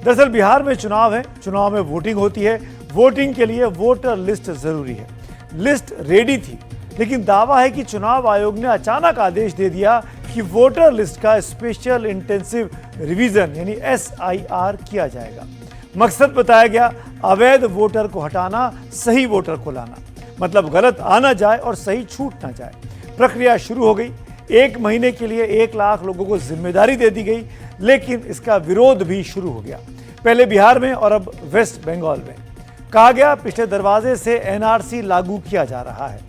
दरअसल बिहार में चुनाव है, चुनाव में वोटिंग होती है, वोटिंग के लिए वोटर लिस्ट जरूरी है। लिस्ट रेडी थी, लेकिन दावा है कि चुनाव आयोग ने अचानक आदेश दे दिया कि वोटर लिस्ट का स्पेशल इंटेंसिव रिवीजन यानी SIR किया जाएगा। मकसद बताया गया, अवैध वोटर को हटाना, सही वोटर को लाना, मतलब गलत आना जाए और सही छूट ना जाए। प्रक्रिया शुरू हो गई। 1 महीने के लिए 1 लाख लोगों को जिम्मेदारी दे दी गई, लेकिन इसका विरोध भी शुरू हो गया। पहले बिहार में और अब वेस्ट बंगाल में। कहा गया पिछले दरवाजे से NRC लागू किया जा रहा है।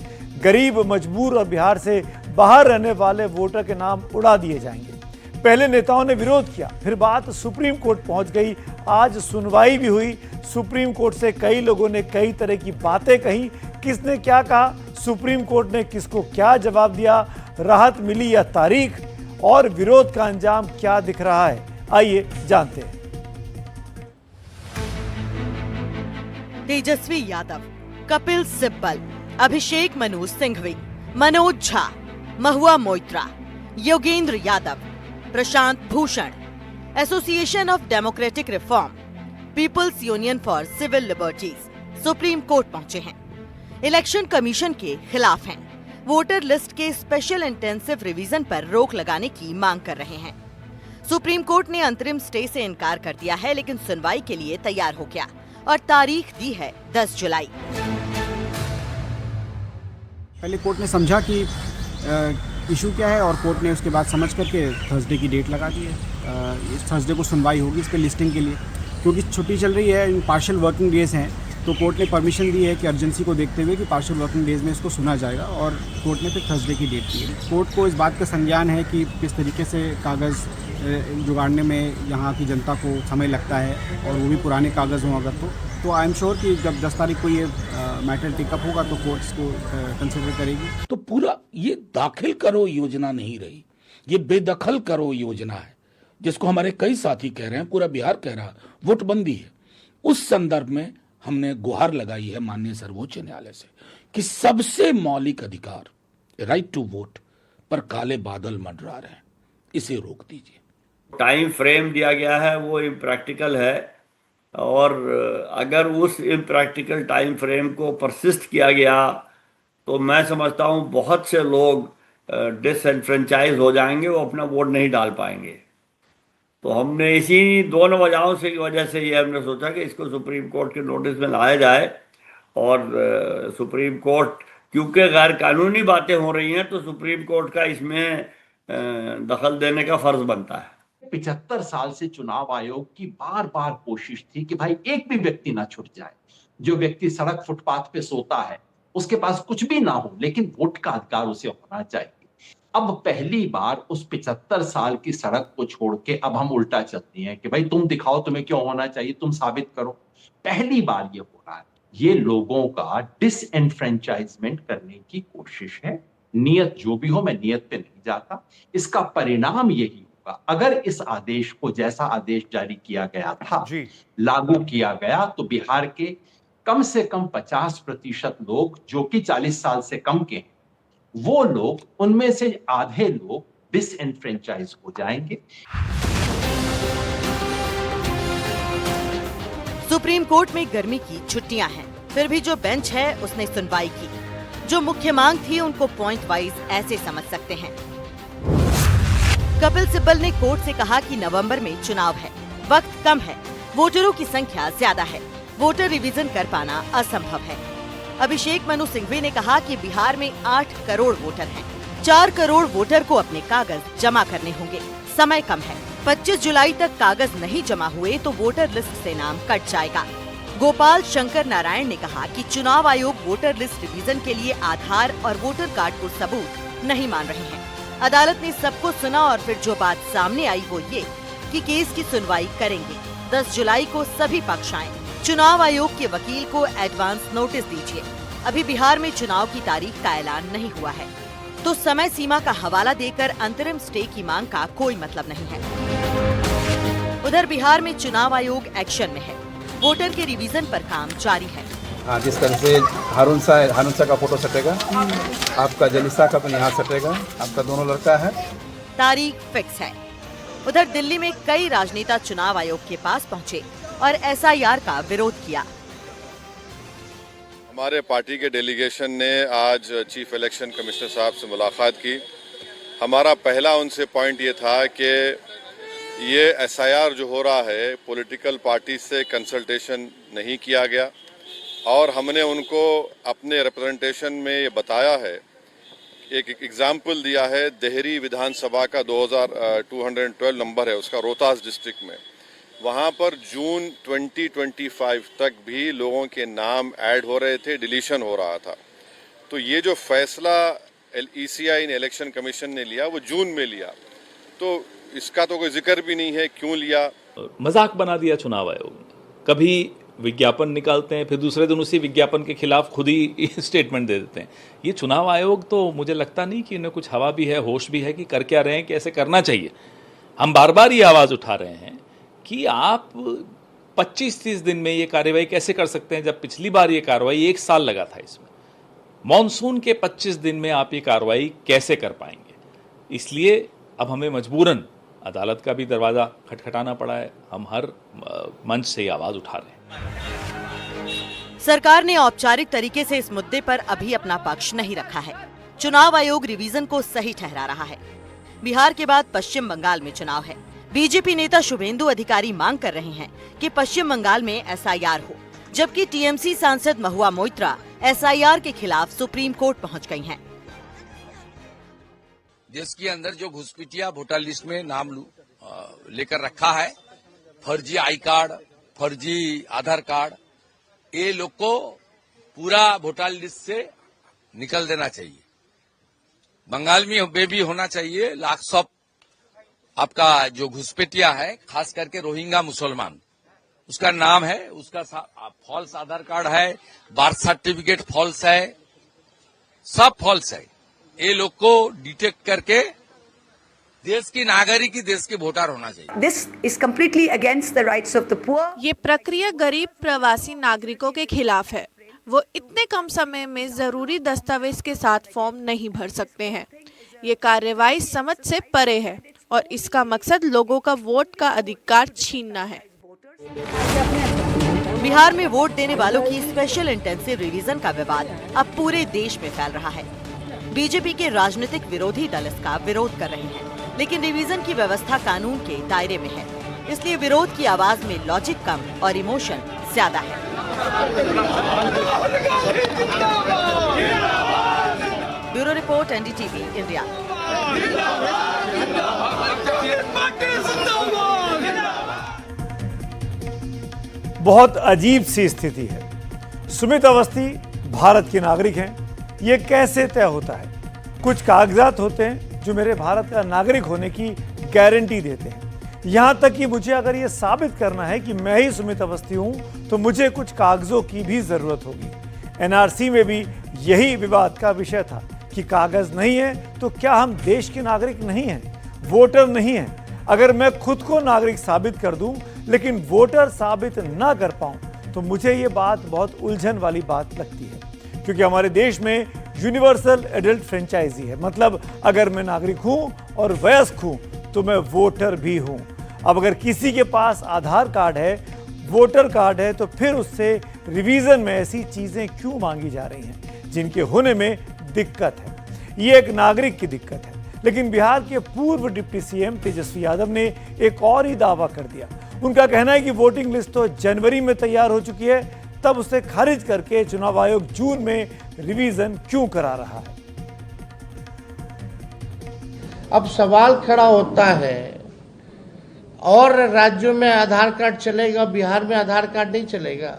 गरीब, मजबूर और बिहार से बाहर रहने वाले वोटर के नाम उड़ा दिए जाएंगे। पहले नेताओं ने विरोध किया, फिर बात सुप्रीम कोर्ट पहुंच गई। आज सुनवाई भी हुई। सुप्रीम कोर्ट से कई लोगों ने कई तरह की बातें कही। किसने क्या कहा, सुप्रीम कोर्ट ने किसको क्या जवाब दिया, राहत मिली या तारीख, और विरोध का अंजाम क्या दिख रहा है, आइए जानते हैं। Tejashwi Yadav, Kapil Sibal, Abhishek Manu Singhvi, Manoj Jha, Mahua Moitra, Yogendra Yadav, Prashant Bhushan, Association of Democratic Reform, People's Union for Civil Liberties Supreme Court पहुंचे हैं। इलेक्शन कमीशन के खिलाफ हैं। वोटर लिस्ट के स्पेशल इंटेंसिव रिवीजन पर रोक लगाने की मांग कर रहे हैं। सुप्रीम कोर्ट ने अंतरिम स्टे से इनकार कर दिया है, लेकिन सुनवाई के लिए तैयार हो गया और तारीख दी है 10 जुलाई। पहले कोर्ट ने समझा कि इशू क्या है और कोर्ट ने उसके बाद समझ करके थर्सडे की डेट लगा दी है। इस थर्सडे को सुनवाई होगी इस पर लिस्टिंग के लिए, क्योंकि छुट्टी चल रही है, पार्शियल वर्किंग डेज हैं, तो कोर्ट ने परमिशन दी है कि अर्जेंसी को देखते हुए कि पार्शियल वर्किंग डेज में इसको सुना जाएगा, और कोर्ट ने फिर थर्सडे की डेट दी है। कोर्ट को इस बात का संज्ञान है कि किस तरीके से कागज़ जुगाड़ने में यहाँ की जनता को समय लगता है, और वो भी पुराने कागज़ हों अगर तो आई एम श्योर कि जब 10 तारीख को ये मैटर टेकअप होगा तो कोर्ट इसको कंसिडर करेगी। तो पूरा ये दाखिल करो योजना नहीं रही, ये बेदखल करो योजना है, जिसको हमारे कई साथी कह रहे हैं, पूरा बिहार कह रहा है, वोटबंदी है। उस संदर्भ में हमने गुहार लगाई है माननीय सर्वोच्च न्यायालय से कि सबसे मौलिक अधिकार राइट टू वोट पर काले बादल मंडरा रहे हैं, इसे रोक दीजिए। टाइम फ्रेम दिया गया है वो इम्प्रैक्टिकल है, और अगर उस इम्प्रैक्टिकल टाइम फ्रेम को परसिस्ट किया गया तो मैं समझता हूँ बहुत से लोग डिसएनफ्रेंचाइज हो जाएंगे, वो अपना वोट नहीं डाल पाएंगे। तो हमने इसी दोनों वजहों से की वजह से ये हमने सोचा कि इसको सुप्रीम कोर्ट के नोटिस में लाया जाए, और सुप्रीम कोर्ट क्योंकि गैर कानूनी बातें हो रही हैं तो सुप्रीम कोर्ट का इसमें दखल देने का फर्ज बनता है। 75 साल से चुनाव आयोग की बार बार कोशिश थी कि भाई एक भी व्यक्ति ना छूट जाए। जो व्यक्ति सड़क फुटपाथ पे सोता है, उसके पास कुछ भी ना हो, लेकिन वोट का अधिकार उसे होना चाहिए। अब पहली बार उस 75 साल की सड़क को छोड़ के अब हम उल्टा चलते हैं कि भाई तुम दिखाओ तुम्हें क्यों होना चाहिए, तुम साबित करो। पहली बार ये हो रहा है। ये लोगों का डिसएनफ्रेंचाइजमेंट करने की कोशिश है। नियत जो भी हो, मैं नियत पे नहीं जाता, इसका परिणाम यही होगा। अगर इस आदेश को, जैसा आदेश जारी किया गया था, लागू किया गया तो बिहार के कम से कम 50% लोग जो कि 40 साल से कम के हैं, वो लोग, उनमें से आधे लोग डिसएनफ्रेंचाइज हो जाएंगे। सुप्रीम कोर्ट में गर्मी की छुट्टियां हैं, फिर भी जो बेंच है उसने सुनवाई की। जो मुख्य मांग थी उनको पॉइंट वाइज ऐसे समझ सकते हैं। कपिल सिब्बल ने कोर्ट से कहा कि नवंबर में चुनाव है, वक्त कम है, वोटरों की संख्या ज्यादा है, वोटर रिवीजन कर पाना असंभव है। अभिषेक मनु सिंघवी ने कहा कि बिहार में 8 करोड़ वोटर हैं, 4 करोड़ वोटर को अपने कागज जमा करने होंगे, समय कम है। 25 जुलाई तक कागज नहीं जमा हुए तो वोटर लिस्ट से नाम कट जाएगा। गोपाल शंकर नारायण ने कहा कि चुनाव आयोग वोटर लिस्ट रिवीजन के लिए आधार और वोटर कार्ड को सबूत नहीं मान रहे हैं। अदालत ने सबको सुना और फिर जो बात सामने आई वो ये कि केस की सुनवाई करेंगे। 10 जुलाई को सभी पक्ष आए। चुनाव आयोग के वकील को एडवांस नोटिस दीजिए। अभी बिहार में चुनाव की तारीख का ऐलान नहीं हुआ है, तो समय सीमा का हवाला देकर अंतरिम स्टे की मांग का कोई मतलब नहीं है। उधर बिहार में चुनाव आयोग एक्शन में है। वोटर के रिवीजन पर काम जारी है। जिस तरह से हारून सा का फोटो सटेगा, आपका जलीसा का यहाँ सटेगा, आपका दोनों लड़का है। तारीख फिक्स है। उधर दिल्ली में कई राजनेता चुनाव आयोग के पास पहुंचे और एसआईआर का विरोध किया। हमारे पार्टी के डेलीगेशन ने आज चीफ इलेक्शन कमिश्नर साहब से मुलाकात की। हमारा पहला उनसे पॉइंट ये था कि ये एसआईआर जो हो रहा है पॉलिटिकल पार्टी से कंसल्टेशन नहीं किया गया और हमने उनको अपने रिप्रेजेंटेशन में ये बताया है, एक एग्जाम्पल दिया है देहरी विधानसभा का 2212 नंबर है उसका, रोहतास डिस्ट्रिक्ट में, वहाँ पर जून 2025 तक भी लोगों के नाम ऐड हो रहे थे, डिलीशन हो रहा था। तो ये जो फैसला ECI इलेक्शन कमीशन ने लिया वो जून में लिया, तो इसका तो कोई जिक्र भी नहीं है क्यों लिया। मजाक बना दिया चुनाव आयोग ने। कभी विज्ञापन निकालते हैं, फिर दूसरे दिन उसी विज्ञापन के खिलाफ खुद ही स्टेटमेंट दे देते हैं। ये चुनाव आयोग तो मुझे लगता नहीं कि इन्हें कुछ हवा भी है, होश भी है कि कर क्या रहे हैं, कि ऐसे करना चाहिए। हम बार बार ये आवाज़ उठा रहे हैं कि आप 25-30 दिन में ये कार्रवाई कैसे कर सकते हैं, जब पिछली बार ये कार्रवाई 1 साल लगा था इसमें। मॉनसून के 25 दिन में आप ये कार्रवाई कैसे कर पाएंगे? इसलिए अब हमें मजबूरन अदालत का भी दरवाज़ा खटखटाना पड़ा है। हम हर मंच से ये आवाज़ उठा रहे हैं। सरकार ने औपचारिक तरीके से इस मुद्दे पर अभी अपना पक्ष नहीं रखा है। चुनाव आयोग रिवीजन को सही ठहरा रहा है। बिहार के बाद पश्चिम बंगाल में चुनाव है। बीजेपी नेता शुभेंदु अधिकारी मांग कर रहे हैं कि पश्चिम बंगाल में एसआईआर हो, जबकि टीएमसी सांसद महुआ मोइत्रा एसआईआर के खिलाफ सुप्रीम कोर्ट पहुंच गई हैं। देश के अंदर जो घुसपैठिया वोटर लिस्ट में नाम लेकर रखा है, फर्जी आई कार्ड, फर्जी आधार कार्ड, ये लोग को पूरा वोटर लिस्ट से निकल देना चाहिए। बंगाल में भी होना चाहिए। लाख्स ऑफ आपका जो घुसपैठिया है, खास करके रोहिंग्या मुसलमान, उसका नाम है, उसका फॉल्स आधार कार्ड है, बर्थ सर्टिफिकेट फॉल्स है, सब फॉल्स है। ये लोग को डिटेक्ट करके देश की नागरिक ही देश के वोटर होना चाहिए। This is completely against the rights of the poor. ये प्रक्रिया गरीब प्रवासी नागरिकों के खिलाफ है। वो इतने कम समय में जरूरी दस्तावेज के साथ फॉर्म नहीं भर सकते हैं। ये कार्रवाई समझ से परे है और इसका मकसद लोगों का वोट का अधिकार छीनना है। बिहार में वोट देने वालों की स्पेशल इंटेंसिव रिवीजन का विवाद अब पूरे देश में फैल रहा है। बीजेपी के राजनीतिक विरोधी दल इसका विरोध कर रहे हैं, लेकिन रिवीजन की व्यवस्था कानून के दायरे में है, इसलिए विरोध की आवाज में लॉजिक कम और इमोशन ज्यादा है। Bureau report, NDTV India. बहुत अजीब सी स्थिति है। सुमित अवस्थी भारत के नागरिक हैं। ये कैसे तय होता है? कुछ कागजात होते हैं जो मेरे भारत का नागरिक होने की गारंटी देते हैं। यहाँ तक कि मुझे अगर ये साबित करना है कि मैं ही सुमित अवस्थी हूँ तो मुझे कुछ कागजों की भी जरूरत होगी। NRC में भी यही विवाद का विषय था कि कागज नहीं है तो क्या हम देश के नागरिक नहीं हैं, वोटर नहीं हैं? अगर मैं खुद को नागरिक साबित कर दूं लेकिन वोटर साबित ना कर पाऊं तो मुझे ये बात बहुत उलझन वाली बात लगती है, क्योंकि हमारे देश में यूनिवर्सल एडल्ट फ्रेंचाइजी है। मतलब अगर मैं नागरिक हूं और वयस्क हूं तो मैं वोटर भी हूं। अब अगर किसी के पास आधार कार्ड है, वोटर कार्ड है, तो फिर उससे रिवीजन में ऐसी चीजें क्यों मांगी जा रही हैं जिनके होने में दिक्कत है? ये एक नागरिक की दिक्कत है। लेकिन बिहार के पूर्व डिप्टी CM तेजस्वी यादव ने एक और ही दावा कर दिया। उनका कहना है कि वोटिंग लिस्ट तो जनवरी में तैयार हो चुकी है, तब उसे खारिज करके चुनाव आयोग जून में रिवीजन क्यों करा रहा है? अब सवाल खड़ा होता है, और राज्यों में आधार कार्ड चलेगा, बिहार में आधार कार्ड नहीं चलेगा?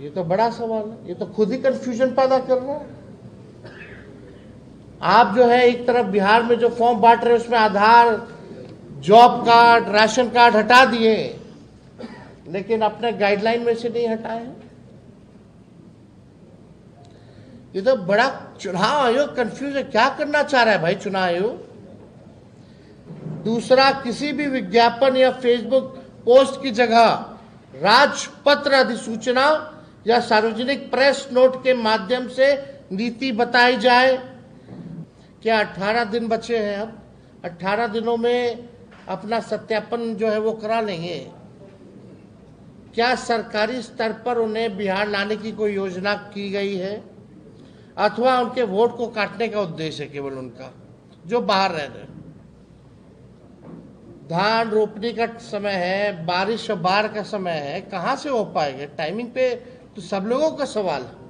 ये तो बड़ा सवाल है। ये तो खुद ही कंफ्यूजन पैदा कर रहा है। आप जो है एक तरफ बिहार में जो फॉर्म बांट रहे हैं उसमें आधार, जॉब कार्ड, राशन कार्ड हटा दिए, लेकिन अपने गाइडलाइन में से नहीं हटाए। ये तो बड़ा चुनाव आयोग कंफ्यूज है। क्या करना चाह रहा है भाई चुनाव आयोग? दूसरा, किसी भी विज्ञापन या फेसबुक पोस्ट की जगह राजपत्र अधिसूचना या सार्वजनिक प्रेस नोट के माध्यम से नीति बताई जाए। क्या 18 दिन बचे हैं? अब 18 दिनों में अपना सत्यापन जो है वो करा लेंगे? क्या सरकारी स्तर पर उन्हें बिहार लाने की कोई योजना की गई है, अथवा उनके वोट को काटने का उद्देश्य है केवल उनका, जो बाहर रह रहे? धान रोपने का समय है, बारिश और बाढ़ का समय है, कहाँ से हो पाएगा? टाइमिंग पे तो सब लोगों का सवाल है।